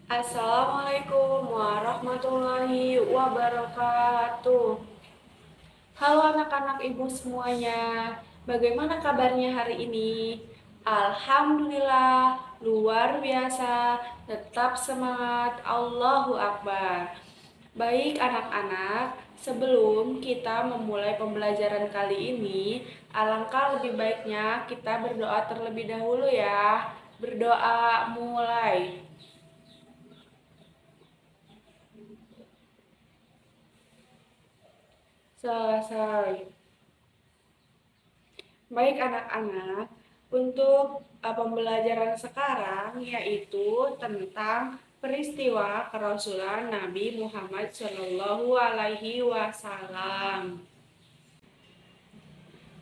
Assalamualaikum warahmatullahi wabarakatuh. Halo anak-anak ibu semuanya, bagaimana kabarnya hari ini? Alhamdulillah, luar biasa, tetap semangat, Allahu Akbar. Baik anak-anak, sebelum kita memulai pembelajaran kali ini, alangkah lebih baiknya kita berdoa terlebih dahulu ya. Berdoa mulai. Selesai. Baik anak-anak, untuk pembelajaran sekarang yaitu tentang peristiwa kerasulan Nabi Muhammad Shallallahu Alaihi Wasallam.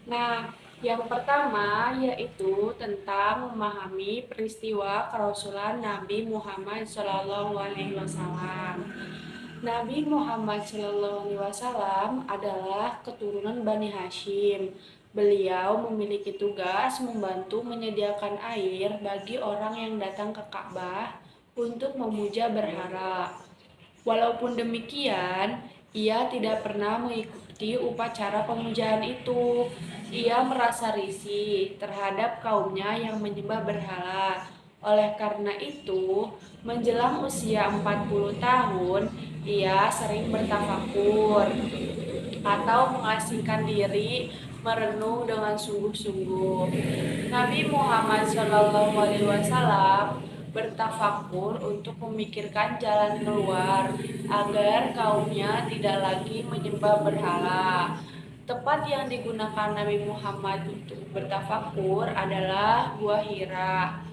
Nah, yang pertama yaitu tentang memahami peristiwa kerasulan Nabi Muhammad Shallallahu Alaihi Wasallam. Nabi Muhammad SAW adalah keturunan Bani Hashim. Beliau memiliki tugas membantu menyediakan air bagi orang yang datang ke Ka'bah untuk memuja berhala. Walaupun demikian, ia tidak pernah mengikuti upacara pemujaan itu. Ia merasa risih terhadap kaumnya yang menyembah berhala. Oleh karena itu, menjelang usia 40 tahun, ia sering bertafakur atau mengasingkan diri merenung dengan sungguh-sungguh. Nabi Muhammad SAW bertafakur untuk memikirkan jalan keluar agar kaumnya tidak lagi menyembah berhala. Tempat yang digunakan Nabi Muhammad untuk bertafakur adalah Gua Hira.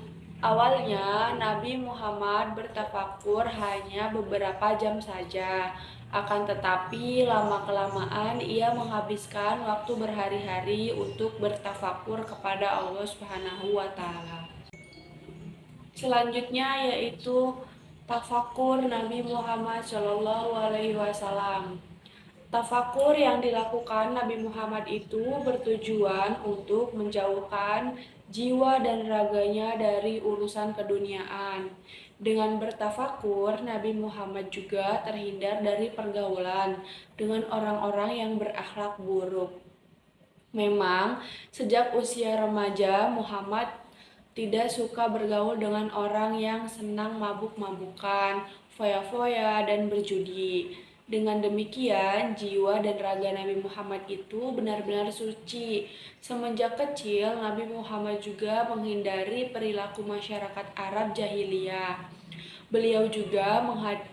Awalnya, Nabi Muhammad bertafakur hanya beberapa jam saja. Akan tetapi, lama-kelamaan ia menghabiskan waktu berhari-hari untuk bertafakur kepada Allah Subhanahu wa Ta'ala. Selanjutnya yaitu tafakur Nabi Muhammad Shallallahu Alaihi Wasallam. Tafakur yang dilakukan Nabi Muhammad itu bertujuan untuk menjauhkan jiwa dan raganya dari urusan keduniaan. Dengan bertafakur, Nabi Muhammad juga terhindar dari pergaulan dengan orang-orang yang berakhlak buruk. Memang, sejak usia remaja, Muhammad tidak suka bergaul dengan orang yang senang mabuk-mabukan, foya-foya, dan berjudi. Dengan demikian, jiwa dan raga Nabi Muhammad itu benar-benar suci. Semenjak kecil, Nabi Muhammad juga menghindari perilaku masyarakat Arab jahiliyah. Beliau juga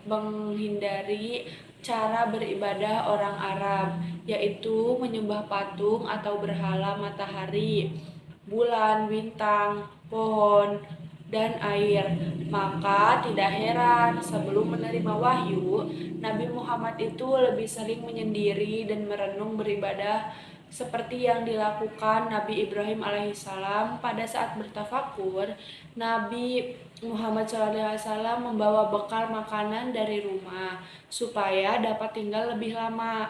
menghindari cara beribadah orang Arab, yaitu menyembah patung atau berhala matahari, bulan, bintang, pohon, dan air. Maka tidak heran sebelum menerima wahyu, Nabi Muhammad itu lebih sering menyendiri dan merenung beribadah seperti yang dilakukan Nabi Ibrahim alaihissalam pada saat bertafakur. Nabi Muhammad SAW membawa bekal makanan dari rumah supaya dapat tinggal lebih lama.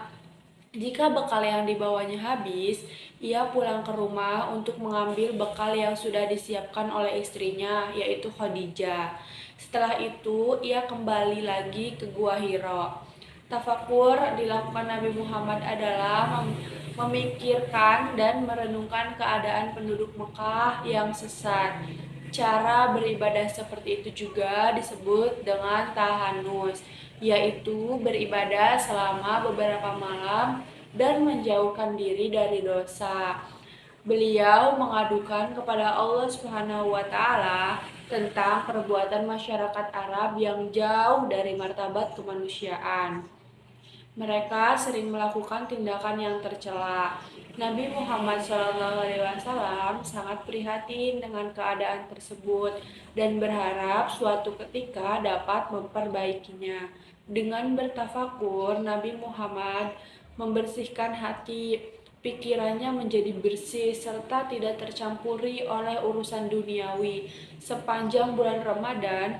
Jika bekal yang dibawanya habis, ia pulang ke rumah untuk mengambil bekal yang sudah disiapkan oleh istrinya, yaitu Khadijah. Setelah itu, ia kembali lagi ke Gua Hira. Tafakur dilakukan Nabi Muhammad adalah memikirkan dan merenungkan keadaan penduduk Mekah yang sesat. Cara beribadah seperti itu juga disebut dengan tahanus, yaitu beribadah selama beberapa malam dan menjauhkan diri dari dosa. Beliau mengadukan kepada Allah Subhanahu wa Ta'ala tentang perbuatan masyarakat Arab yang jauh dari martabat kemanusiaan. Mereka sering melakukan tindakan yang tercela. Nabi Muhammad SAW sangat prihatin dengan keadaan tersebut dan berharap suatu ketika dapat memperbaikinya. Dengan bertafakur, Nabi Muhammad membersihkan hati, pikirannya menjadi bersih serta tidak tercampuri oleh urusan duniawi. Sepanjang bulan Ramadan,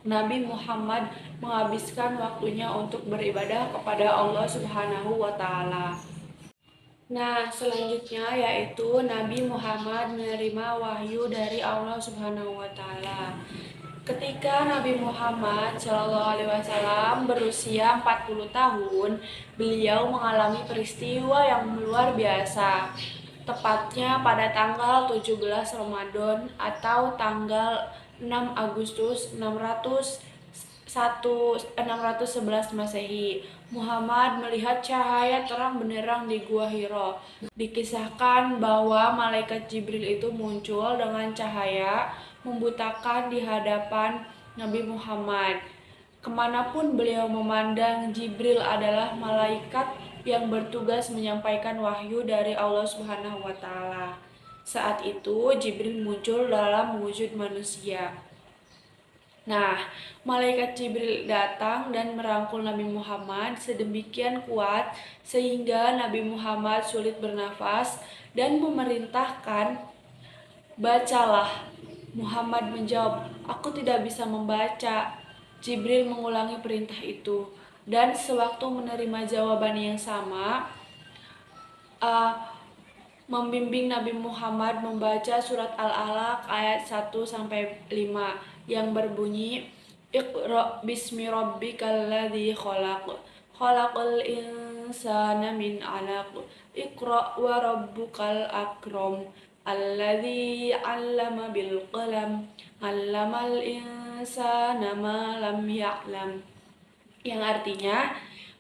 Nabi Muhammad menghabiskan waktunya untuk beribadah kepada Allah Subhanahu wa Ta'ala. Nah, selanjutnya yaitu Nabi Muhammad menerima wahyu dari Allah Subhanahu wa Ta'ala. Ketika Nabi Muhammad SAW berusia 40 tahun, beliau mengalami peristiwa yang luar biasa. Tepatnya pada tanggal 17 Ramadan atau tanggal 6 Agustus 611 Masehi, Muhammad melihat cahaya terang benderang di Gua Hiro. Dikisahkan bahwa malaikat Jibril itu muncul dengan cahaya membutakan di hadapan Nabi Muhammad. Kemanapun beliau memandang, Jibril adalah malaikat yang bertugas menyampaikan wahyu dari Allah Subhanahu wa Ta'ala. Saat itu, Jibril muncul dalam wujud manusia. Nah, malaikat Jibril datang dan merangkul Nabi Muhammad sedemikian kuat sehingga Nabi Muhammad sulit bernafas dan memerintahkan, "Bacalah." Muhammad menjawab, "Aku tidak bisa membaca." Jibril mengulangi perintah itu, dan sewaktu menerima jawaban yang sama, uh, membimbing Nabi Muhammad membaca surat Al-Alaq ayat 1-5 yang berbunyi, "Iqra bismi rabbikal ladzi khalaq, khalaqal insana min 'alaq, iqra wa rabbukal akram, alladzi 'allama bil qalam, 'allamal insana ma lam ya'lam." Yang artinya,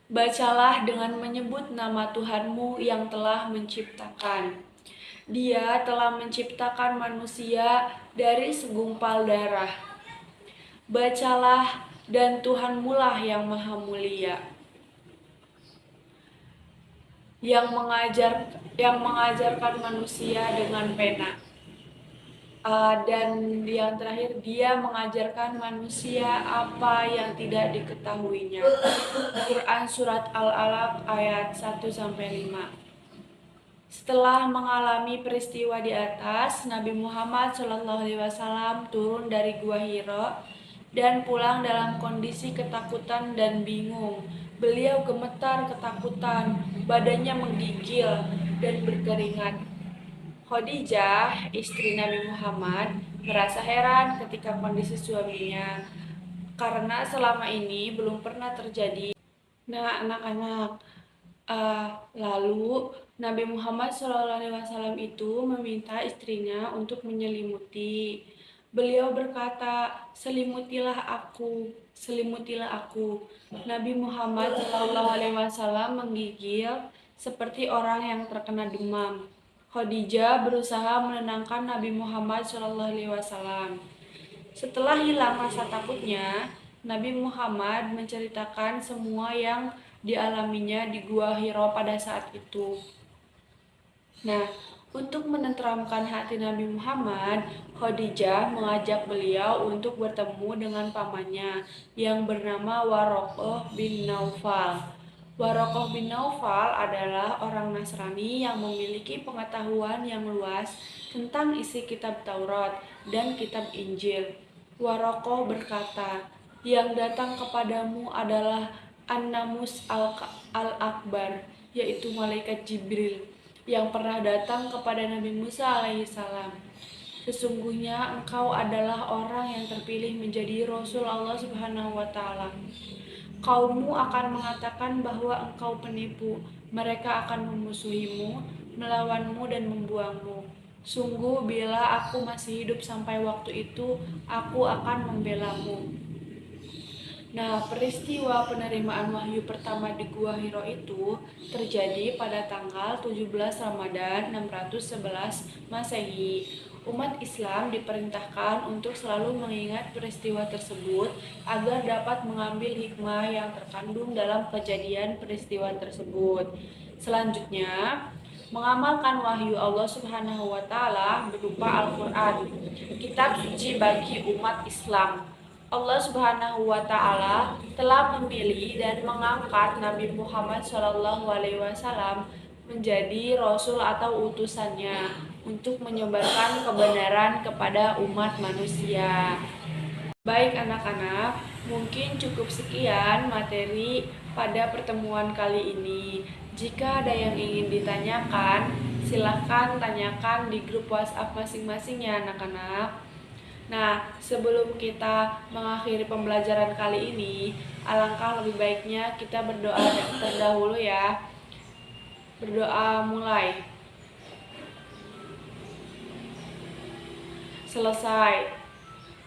bacalah dengan menyebut nama Tuhanmu yang telah menciptakan. Dia telah menciptakan manusia dari segumpal darah. Bacalah, dan Tuhanmulah yang maha mulia, yang mengajarkan manusia dengan pena. Dan yang terakhir, dia mengajarkan manusia apa yang tidak diketahuinya. Quran Surat Al-Alaq ayat 1-5. Setelah mengalami peristiwa di atas, Nabi Muhammad SAW turun dari Gua Hiro dan pulang dalam kondisi ketakutan dan bingung. Beliau gemetar ketakutan, badannya menggigil dan berkeringat. Khadijah, istri Nabi Muhammad, merasa heran ketika kondisi suaminya, karena selama ini belum pernah terjadi. Nah, anak-anak, lalu Nabi Muhammad SAW itu meminta istrinya untuk menyelimuti. Beliau berkata, "Selimutilah aku, selimutilah aku." Nabi Muhammad SAW menggigil seperti orang yang terkena demam. Khadijah berusaha menenangkan Nabi Muhammad SAW. Setelah hilang rasa takutnya, Nabi Muhammad menceritakan semua yang dialaminya di Gua Hiro pada saat itu. Nah, untuk menenteramkan hati Nabi Muhammad, Khadijah mengajak beliau untuk bertemu dengan pamannya yang bernama Waraqah bin Naufal. Waraqah bin Naufal adalah orang Nasrani yang memiliki pengetahuan yang luas tentang isi kitab Taurat dan kitab Injil. Waraqah berkata, "Yang datang kepadamu adalah An-Namus al-Akbar, yaitu malaikat Jibril, yang pernah datang kepada Nabi Musa alaihissalam. Sesungguhnya engkau adalah orang yang terpilih menjadi Rasul Allah Subhanahu wa Ta'ala. Kaummu akan mengatakan bahwa engkau penipu. Mereka akan memusuhimu, melawanmu, dan membuangmu. Sungguh, bila aku masih hidup sampai waktu itu, aku akan membelamu." Nah, peristiwa penerimaan wahyu pertama di Gua Hiro itu terjadi pada tanggal 17 Ramadan 611 Masehi. Umat Islam diperintahkan untuk selalu mengingat peristiwa tersebut agar dapat mengambil hikmah yang terkandung dalam kejadian peristiwa tersebut. Selanjutnya, mengamalkan wahyu Allah Subhanahu wa Ta'ala berupa Al-Quran, kitab suci bagi umat Islam. Allah Subhanahu wa Ta'ala telah memilih dan mengangkat Nabi Muhammad SAW menjadi rasul atau utusannya untuk menyebarkan kebenaran kepada umat manusia. Baik anak-anak, mungkin cukup sekian materi pada pertemuan kali ini. Jika ada yang ingin ditanyakan, silahkan tanyakan di grup WhatsApp masing-masing ya anak-anak. Nah, sebelum kita mengakhiri pembelajaran kali ini, alangkah lebih baiknya kita berdoa terdahulu ya. Berdoa mulai. Selesai.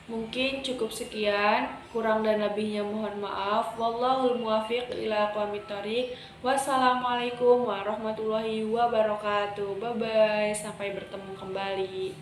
Mungkin cukup sekian, kurang dan lebihnya mohon maaf. Wallahul muwaffiq ila aqwamit thoriq. Wassalamualaikum warahmatullahi wabarakatuh. Bye bye, sampai bertemu kembali.